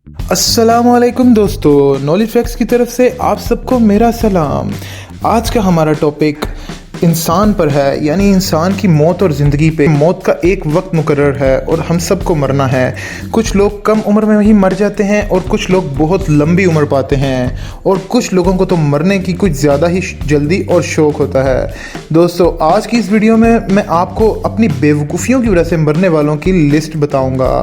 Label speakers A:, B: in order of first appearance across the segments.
A: अस्सलामुअलैकुम दोस्तों, knowledge facts की तरफ से आप सबको मेरा सलाम। आज का हमारा टॉपिक इंसान पर है, यानी इंसान की मौत और ज़िंदगी पे। मौत का एक वक्त मुकर्रर है और हम सबको मरना है। कुछ लोग कम उम्र में ही मर जाते हैं और कुछ लोग बहुत लंबी उम्र पाते हैं और कुछ लोगों को तो मरने की कुछ ज़्यादा ही जल्दी और शौक़ होता है। दोस्तों, आज की इस वीडियो में मैं आपको अपनी बेवकूफ़ियों की वजह से मरने वालों की लिस्ट बताऊँगा।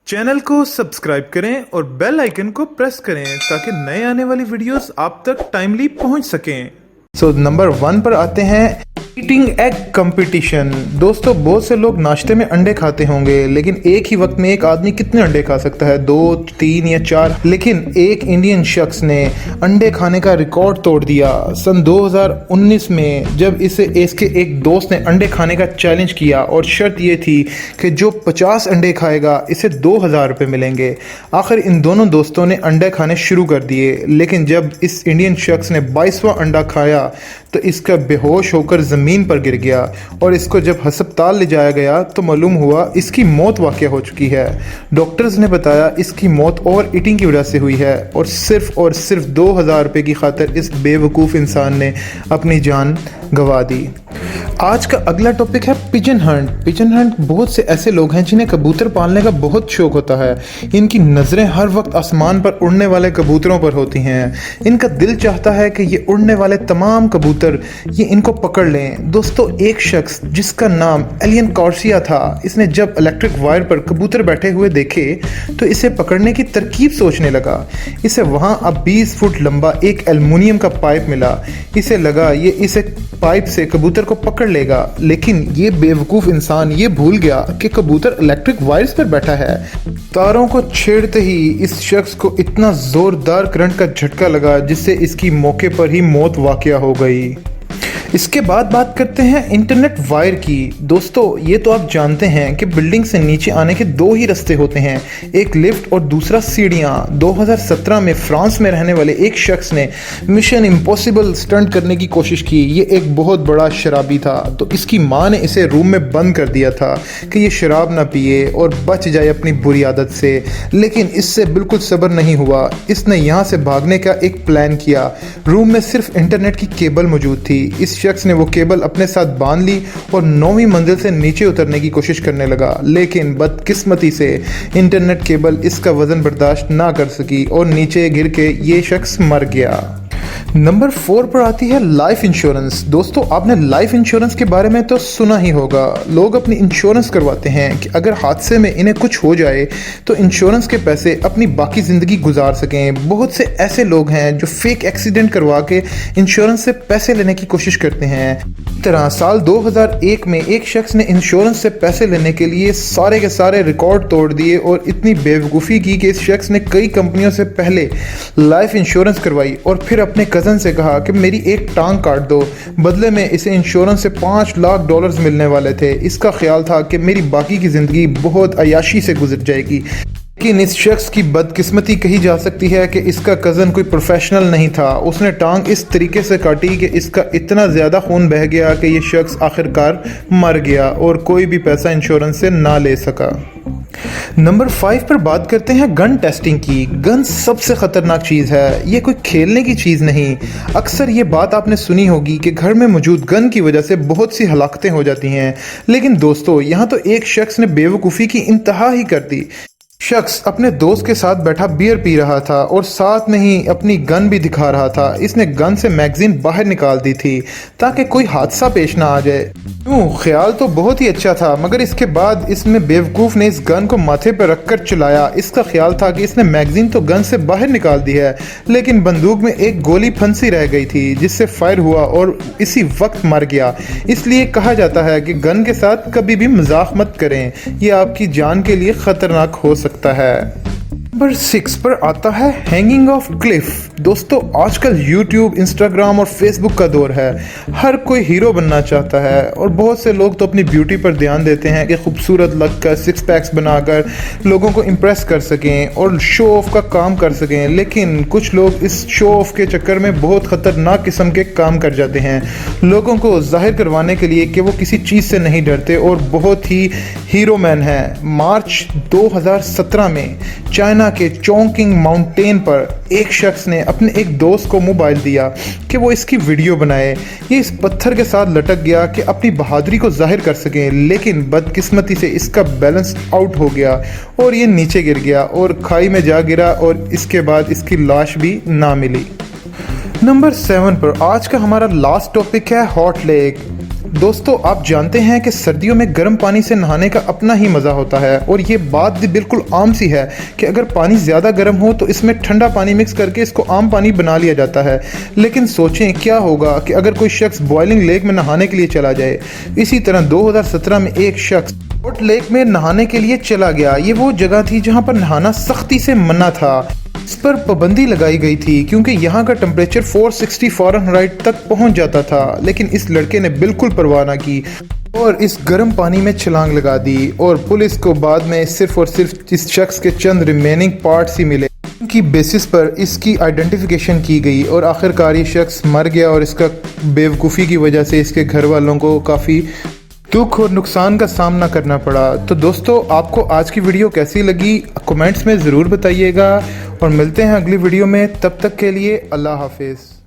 A: चैनल को सब्सक्राइब करें और बेल आइकन को प्रेस करें ताकि नए आने वाली वीडियोस आप तक टाइमली पहुंच सकें। नंबर 1 पर आते हैं ईटिंग एग कंपटीशन। दोस्तों, बहुत से लोग नाश्ते में अंडे खाते होंगे, लेकिन एक ही वक्त में एक आदमी कितने अंडे खा सकता है? 2, 3 या 4। लेकिन एक इंडियन शख्स ने अंडे खाने का रिकॉर्ड तोड़ दिया सन 2019 में, जब इसके एक दोस्त ने अंडे खाने का चैलेंज किया और शर्त ये थी कि जो 50 अंडे खाएगा इसे 2000 रुपये मिलेंगे। आखिर इन दोनों दोस्तों ने अंडे खाने शुरू कर दिए, लेकिन जब इस इंडियन शख्स ने 22वां अंडा खाया तो इसका बेहोश होकर ज़मीन पर गिर गया और इसको जब हस्पताल ले जाया गया तो मालूम हुआ इसकी मौत वाक़या हो चुकी है। डॉक्टर्स ने बताया इसकी मौत ओवर ईटिंग की वजह से हुई है और सिर्फ 2000 रुपये की खातिर इस बेवकूफ़ इंसान ने अपनी जान गंवा दी। आज का अगला टॉपिक है पिजन हंट। पिजन हंट बहुत से ऐसे लोग हैं जिन्हें कबूतर पालने का बहुत शौक होता है। इनकी नज़रें हर वक्त आसमान पर उड़ने वाले कबूतरों पर होती हैं। इनका दिल चाहता है कि ये उड़ने वाले तमाम कबूतर ये इनको पकड़ लें। दोस्तों, एक शख्स जिसका नाम एलियन कॉर्सिया था, इसने जब इलेक्ट्रिक वायर पर कबूतर बैठे हुए देखे तो इसे पकड़ने की तरकीब सोचने लगा। इसे वहाँ अब 20 फुट लंबा एक एल्युमिनियम का पाइप मिला। इसे लगा ये इसे पाइप से कबूतर को पकड़ लेगा, लेकिन ये बेवकूफ़ इंसान ये भूल गया कि कबूतर इलेक्ट्रिक वायर्स पर बैठा है। तारों को छेड़ते ही इस शख्स को इतना ज़ोरदार करंट का झटका लगा जिससे इसकी मौके पर ही मौत वाक़या हो गई। इसके बाद बात करते हैं इंटरनेट वायर की। दोस्तों, ये तो आप जानते हैं कि बिल्डिंग से नीचे आने के 2 ही रास्ते होते हैं, एक लिफ्ट और दूसरा सीढ़ियाँ। 2017 में फ्रांस में रहने वाले एक शख्स ने मिशन इम्पॉसिबल स्टंट करने की कोशिश की। ये एक बहुत बड़ा शराबी था, तो इसकी माँ ने इसे रूम में बंद कर दिया था कि ये शराब ना पिए और बच जाए अपनी बुरी आदत से। लेकिन इससे बिल्कुल सब्र नहीं हुआ। इसने यहाँ से भागने का एक प्लान किया। रूम में सिर्फ इंटरनेट की केबल मौजूद थी। इस शख्स ने वो केबल अपने साथ बांध ली और 9वीं मंजिल से नीचे उतरने की कोशिश करने लगा, लेकिन बदकिस्मती से इंटरनेट केबल इसका वजन बर्दाश्त ना कर सकी और नीचे गिर के ये शख्स मर गया। नंबर 4 पर आती है लाइफ इंश्योरेंस। दोस्तों, आपने लाइफ इंश्योरेंस के बारे में तो सुना ही होगा। लोग अपनी इंश्योरेंस करवाते हैं कि अगर हादसे में इन्हें कुछ हो जाए तो इंश्योरेंस के पैसे अपनी बाकी ज़िंदगी गुजार सकें। बहुत से ऐसे लोग हैं जो फेक एक्सीडेंट करवा के इंश्योरेंस से पैसे लेने की कोशिश करते हैं। इस तरह साल 2001 में एक शख्स ने इंश्योरेंस से पैसे लेने के लिए सारे के सारे रिकॉर्ड तोड़ दिए और इतनी बेवकूफ़ी की कि इस शख्स ने कई कंपनियों से पहले लाइफ इंश्योरेंस करवाई और फिर अपने कज़न से कहा कि मेरी एक टांग काट दो। बदले में इसे इंश्योरेंस से $5 लाख मिलने वाले थे। इसका ख्याल था कि मेरी बाकी की ज़िंदगी बहुत अयाशी से गुजर जाएगी। लेकिन इस शख्स की बदकिस्मती कही जा सकती है कि इसका कज़न कोई प्रोफेशनल नहीं था। उसने टांग इस तरीके से काटी कि इसका इतना ज़्यादा खून बह गया कि ये शख्स आखिरकार मर गया और कोई भी पैसा इंश्योरेंस से ना ले सका। नंबर 5 पर बात करते हैं गन टेस्टिंग की। गन सबसे ख़तरनाक चीज़ है, ये कोई खेलने की चीज़ नहीं। अक्सर ये बात आपने सुनी होगी कि घर में मौजूद गन की वजह से बहुत सी हलाकतें हो जाती हैं, लेकिन दोस्तों, यहाँ तो एक शख्स ने बेवकूफ़ी की इंतहा ही कर दी। शख्स अपने दोस्त के साथ बैठा बियर पी रहा था और साथ में ही अपनी गन भी दिखा रहा था। इसने गन से मैगजीन बाहर निकाल दी थी ताकि कोई हादसा पेश ना आ जाए। ख्याल तो बहुत ही अच्छा था, मगर इसके बाद इसमें बेवकूफ़ ने इस गन को माथे पर रखकर चलाया। इसका ख्याल था कि इसने मैगजीन तो गन से बाहर निकाल दी है, लेकिन बंदूक में एक गोली फंसी रह गई थी जिससे फायर हुआ और इसी वक्त मर गया। इसलिए कहा जाता है कि गन के साथ कभी भी मजाक मत करें, ये आपकी जान के लिए ख़तरनाक हो सकता है। नंबर 6 पर आता है हैंगिंग ऑफ क्लिफ। दोस्तों, आजकल यूट्यूब, इंस्टाग्राम और फेसबुक का दौर है। हर कोई हीरो बनना चाहता है और बहुत से लोग तो अपनी ब्यूटी पर ध्यान देते हैं कि खूबसूरत लगकर 6 पैक्स बनाकर लोगों को इम्प्रेस कर सकें और शो ऑफ का काम कर सकें। लेकिन कुछ लोग इस शो ऑफ के चक्कर में बहुत ख़तरनाक किस्म के काम कर जाते हैं, लोगों को जाहिर करवाने के लिए कि वो किसी चीज़ से नहीं डरते और बहुत ही हीरो मैन है। मार्च 2017 में चाइना के चोंकिंग माउंटेन पर एक शख्स ने अपने एक दोस्त को मोबाइल दिया कि वो इसकी वीडियो बनाए। ये इस पत्थर के साथ लटक गया कि अपनी बहादुरी को जाहिर कर सकें, लेकिन बदकिस्मती से इसका बैलेंस आउट हो गया और ये नीचे गिर गया और खाई में जा गिरा और इसके बाद इसकी लाश भी ना मिली। नंबर 7 पर आज का हमारा लास्ट टॉपिक है हॉट लेक। दोस्तों, आप जानते हैं कि सर्दियों में गर्म पानी से नहाने का अपना ही मज़ा होता है और ये बात भी बिल्कुल आम सी है कि अगर पानी ज़्यादा गर्म हो तो इसमें ठंडा पानी मिक्स करके इसको आम पानी बना लिया जाता है। लेकिन सोचें क्या होगा कि अगर कोई शख्स बॉइलिंग लेक में नहाने के लिए चला जाए। इसी तरह 2017 में एक शख्स हॉट लेक में नहाने के लिए चला गया। ये वो जगह थी जहाँ पर नहाना सख्ती से मना था। इस पर पाबंदी लगाई गई थी क्योंकि यहाँ का टेम्परेचर 460 फ़ारेनहाइट तक पहुँच जाता था, लेकिन इस लड़के ने बिल्कुल परवाह ना की और इस गर्म पानी में छलांग लगा दी और पुलिस को बाद में सिर्फ और सिर्फ इस शख्स के चंद रिमेनिंग पार्ट्स ही मिले। इनकी बेसिस पर इसकी आइडेंटिफिकेशन की गई और आखिरकार ये शख्स मर गया और इसका बेवकूफ़ी की वजह से इसके घर वालों को काफ़ी दुख और नुकसान का सामना करना पड़ा। तो दोस्तों, आपको आज की वीडियो कैसी लगी कमेंट्स में ज़रूर बताइएगा और मिलते हैं अगली वीडियो में। तब तक के लिए अल्लाह हाफिज़।